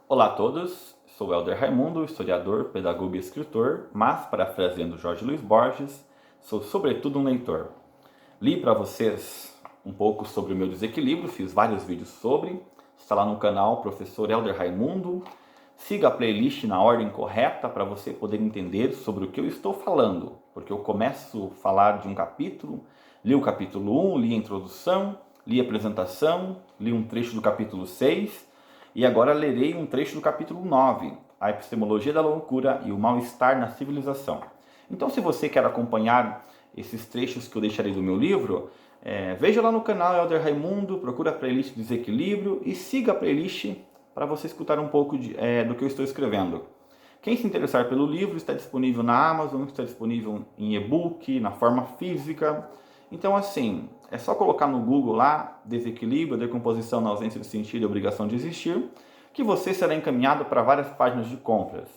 Olá a todos, sou Helder Raimundo, historiador, pedagogo e escritor, mas, parafraseando Jorge Luiz Borges, sou sobretudo um leitor. Li para vocês um pouco sobre o meu desequilíbrio, fiz vários vídeos sobre, está lá no canal Professor Helder Raimundo. Siga a playlist na ordem correta para você poder entender sobre o que eu estou falando, porque eu começo a falar de um capítulo, li o capítulo 1, li a introdução, li a apresentação, li um trecho do capítulo 6, e agora lerei um trecho do capítulo 9, a epistemologia da loucura e o mal-estar na civilização. Então, se você quer acompanhar esses trechos que eu deixarei do meu livro, veja lá no canal Helder Raimundo, procura a playlist Desequilíbrio e siga a playlist para você escutar um pouco do que eu estou escrevendo. Quem se interessar pelo livro está disponível na Amazon, está disponível em e-book, na forma física. Então, assim, é só colocar no Google lá, desequilíbrio, decomposição na ausência de sentido e obrigação de existir, que você será encaminhado para várias páginas de compras.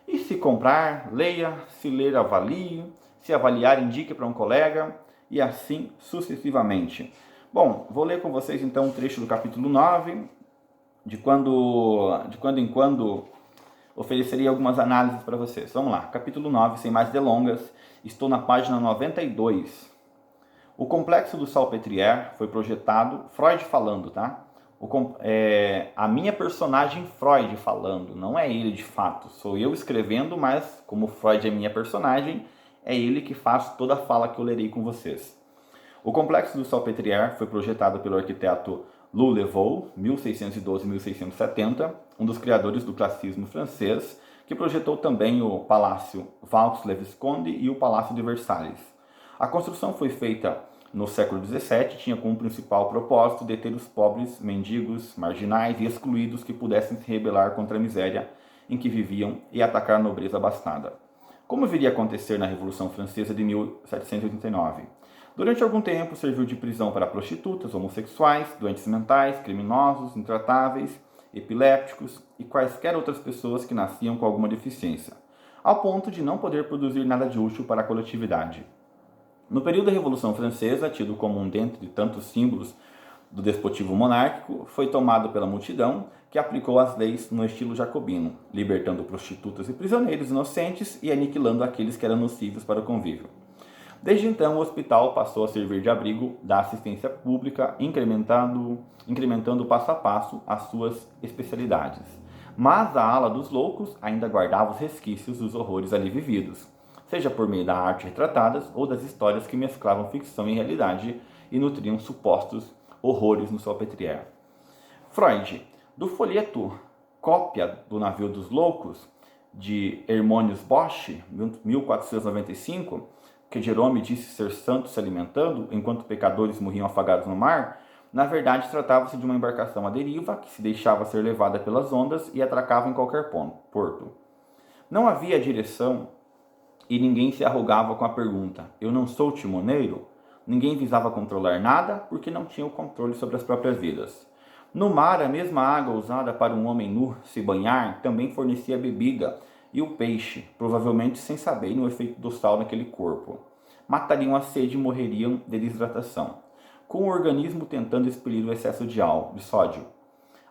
E se comprar, leia, se ler, avalie, se avaliar, indique para um colega, e assim sucessivamente. Bom, vou ler com vocês então um trecho do capítulo 9, de quando em quando oferecerei algumas análises para vocês. Vamos lá, capítulo 9, sem mais delongas, estou na página 92. O complexo do Salpêtrière foi projetado, Freud falando, tá? A minha personagem Freud falando, não é ele de fato, sou eu escrevendo, mas como Freud é minha personagem, é ele que faz toda a fala que eu lerei com vocês. O complexo do Salpêtrière foi projetado pelo arquiteto Louis Levaux, 1612-1670, um dos criadores do classicismo francês, que projetou também o Palácio Vaux-le-Visconde e o Palácio de Versalhes. A construção foi feita no século XVII, tinha como principal propósito deter os pobres, mendigos, marginais e excluídos que pudessem se rebelar contra a miséria em que viviam e atacar a nobreza abastada. Como viria a acontecer na Revolução Francesa de 1789? Durante algum tempo, serviu de prisão para prostitutas, homossexuais, doentes mentais, criminosos, intratáveis, epilépticos e quaisquer outras pessoas que nasciam com alguma deficiência, ao ponto de não poder produzir nada de útil para a coletividade. No período da Revolução Francesa, tido como um dentre tantos símbolos do despotismo monárquico, foi tomado pela multidão, que aplicou as leis no estilo jacobino, libertando prostitutas e prisioneiros inocentes e aniquilando aqueles que eram nocivos para o convívio. Desde então, o hospital passou a servir de abrigo da assistência pública, incrementando passo a passo as suas especialidades. Mas a ala dos loucos ainda guardava os resquícios dos horrores ali vividos, seja por meio da arte retratadas ou das histórias que mesclavam ficção e realidade e nutriam supostos horrores no Salpêtrière. Freud, do folheto Cópia do Navio dos Loucos, de Hermonius Bosch, 1495, que Jerome disse ser santo se alimentando, enquanto pecadores morriam afagados no mar, na verdade tratava-se de uma embarcação à deriva que se deixava ser levada pelas ondas e atracava em qualquer porto. Não havia direção e ninguém se arrogava com a pergunta: eu não sou timoneiro? Ninguém visava controlar nada porque não tinha o controle sobre as próprias vidas. No mar, a mesma água usada para um homem nu se banhar também fornecia bebida, e o peixe, provavelmente sem saber no efeito do sal naquele corpo. Matariam a sede e morreriam de desidratação, com o organismo tentando expelir o excesso de sódio.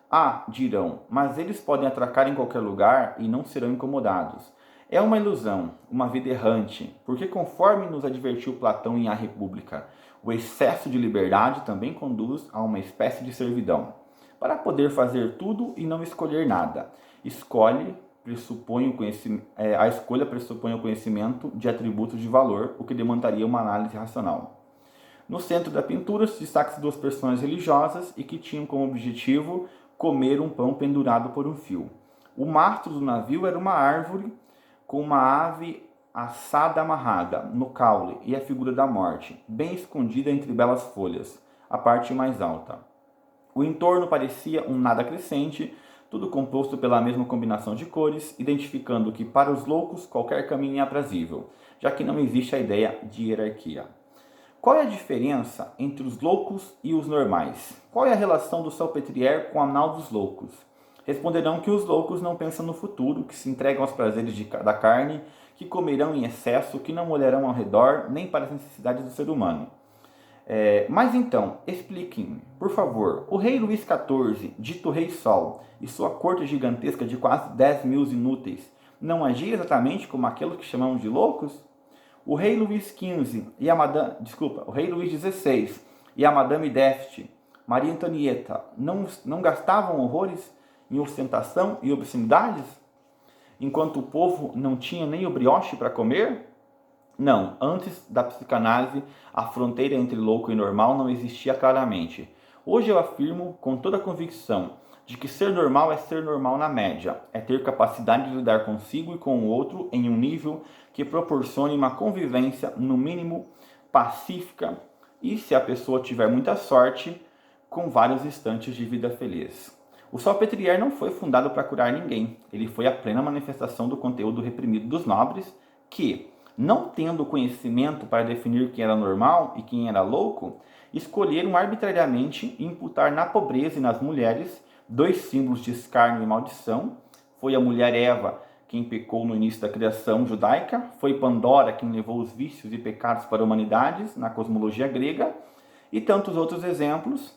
Ah, dirão, mas eles podem atracar em qualquer lugar e não serão incomodados. É uma ilusão, uma vida errante, porque conforme nos advertiu Platão em A República, o excesso de liberdade também conduz a uma espécie de servidão. Para poder fazer tudo e não escolher nada, a escolha pressupõe o conhecimento de atributos de valor, o que demandaria uma análise racional. No centro da pintura se destacam duas personagens religiosas e que tinham como objetivo comer um pão pendurado por um fio. O mastro do navio era uma árvore com uma ave assada amarrada no caule e a figura da morte, bem escondida entre belas folhas, a parte mais alta. O entorno parecia um nada crescente, tudo composto pela mesma combinação de cores, identificando que para os loucos qualquer caminho é aprazível, já que não existe a ideia de hierarquia. Qual é a diferença entre os loucos e os normais? Qual é a relação do Salpêtrière com a nau dos loucos? Responderão que os loucos não pensam no futuro, que se entregam aos prazeres da carne, que comerão em excesso, que não olharão ao redor, nem para as necessidades do ser humano. Mas então, expliquem-me, por favor, o rei Luís XIV, dito Rei Sol, e sua corte gigantesca de quase 10 mil inúteis, não agia exatamente como aqueles que chamamos de loucos? O rei Luís XV e a Madame, desculpa, o rei Luís XVI e a Madame Deft, Maria Antonieta, não gastavam horrores em ostentação e obscenidades? Enquanto o povo não tinha nem o brioche para comer? Não, antes da psicanálise, a fronteira entre louco e normal não existia claramente. Hoje eu afirmo com toda a convicção de que ser normal é ser normal na média, é ter capacidade de lidar consigo e com o outro em um nível que proporcione uma convivência, no mínimo, pacífica e, se a pessoa tiver muita sorte, com vários instantes de vida feliz. O Salpêtrière não foi fundado para curar ninguém, ele foi a plena manifestação do conteúdo reprimido dos nobres que, não tendo conhecimento para definir quem era normal e quem era louco, escolheram arbitrariamente imputar na pobreza e nas mulheres dois símbolos de escárnio e maldição. Foi a mulher Eva quem pecou no início da criação judaica, foi Pandora quem levou os vícios e pecados para a humanidade na cosmologia grega, e tantos outros exemplos.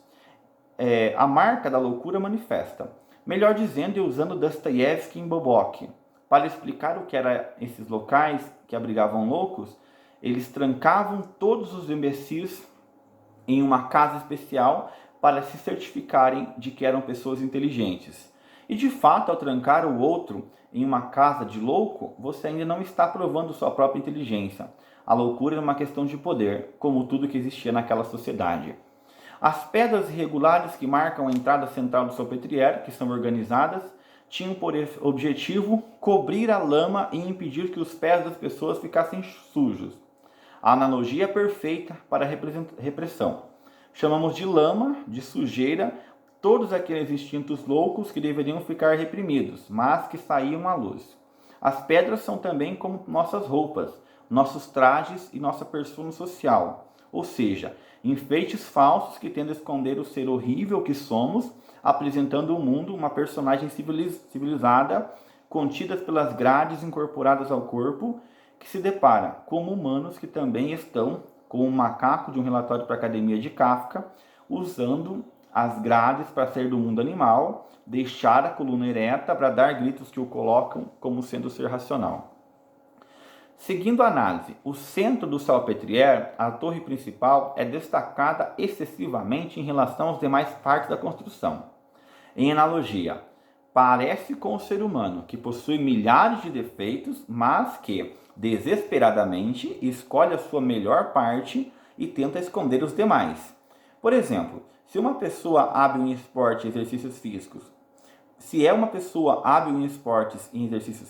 A marca da loucura manifesta. Melhor dizendo, e usando Dostoiévski em Bobok, para explicar o que eram esses locais que abrigavam loucos, eles trancavam todos os imbecis em uma casa especial para se certificarem de que eram pessoas inteligentes. E de fato, ao trancar o outro em uma casa de louco, você ainda não está provando sua própria inteligência. A loucura é uma questão de poder, como tudo que existia naquela sociedade. As pedras irregulares que marcam a entrada central do Salpêtrière, que são organizadas, tinham por objetivo cobrir a lama e impedir que os pés das pessoas ficassem sujos. A analogia é perfeita para a repressão. Chamamos de lama, de sujeira, todos aqueles instintos loucos que deveriam ficar reprimidos, mas que saíam à luz. As pedras são também como nossas roupas, nossos trajes e nossa persona social, ou seja, enfeites falsos que tendem a esconder o ser horrível que somos, apresentando ao mundo uma personagem civilizada, contidas pelas grades incorporadas ao corpo, que se depara como humanos que também estão, como um macaco de um relatório para a Academia de Kafka, usando as grades para sair do mundo animal, deixar a coluna ereta para dar gritos que o colocam como sendo ser racional. Seguindo a análise, o centro do Salpêtrière, a torre principal, é destacada excessivamente em relação às demais partes da construção. Em analogia, parece com o ser humano, que possui milhares de defeitos, mas que, desesperadamente, escolhe a sua melhor parte e tenta esconder os demais. Por exemplo, se uma pessoa hábil em esporte e exercícios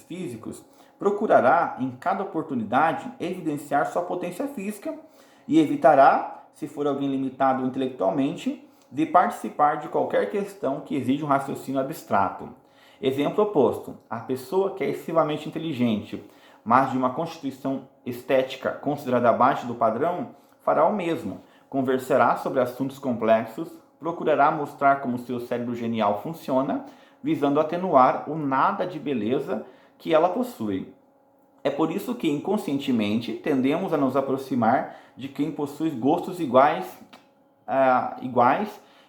físicos, procurará, em cada oportunidade, evidenciar sua potência física e evitará, se for alguém limitado intelectualmente, de participar de qualquer questão que exija um raciocínio abstrato. Exemplo oposto, a pessoa que é excessivamente inteligente, mas de uma constituição estética considerada abaixo do padrão, fará o mesmo, conversará sobre assuntos complexos, procurará mostrar como seu cérebro genial funciona, visando atenuar o nada de beleza que ela possui. É por isso que, inconscientemente, tendemos a nos aproximar de quem possui gostos iguais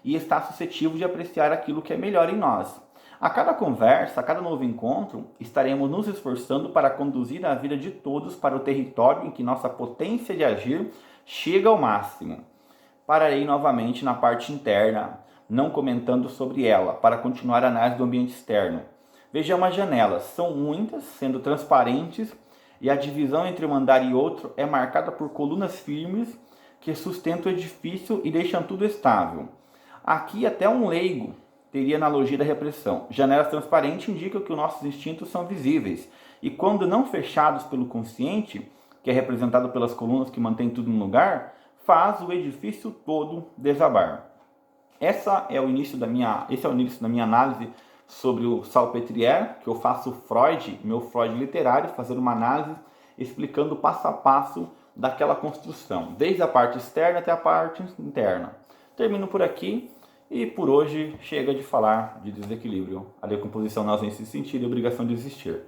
e está suscetível de apreciar aquilo que é melhor em nós. A cada conversa, a cada novo encontro, estaremos nos esforçando para conduzir a vida de todos para o território em que nossa potência de agir chega ao máximo. Pararei novamente na parte interna, não comentando sobre ela, para continuar a análise do ambiente externo. Vejamos as janelas, são muitas, sendo transparentes, e a divisão entre um andar e outro é marcada por colunas firmes que sustentam o edifício e deixam tudo estável. Aqui até um leigo teria analogia da repressão. Janelas transparentes indicam que os nossos instintos são visíveis, e quando não fechados pelo consciente, que é representado pelas colunas que mantêm tudo no lugar, faz o edifício todo desabar. Esse é o início da minha análise sobre o Salpêtrière, que eu faço meu Freud literário, fazer uma análise explicando passo a passo daquela construção, desde a parte externa até a parte interna. Termino por aqui e por hoje chega de falar de desequilíbrio, a decomposição na ausência de sentido e obrigação de existir.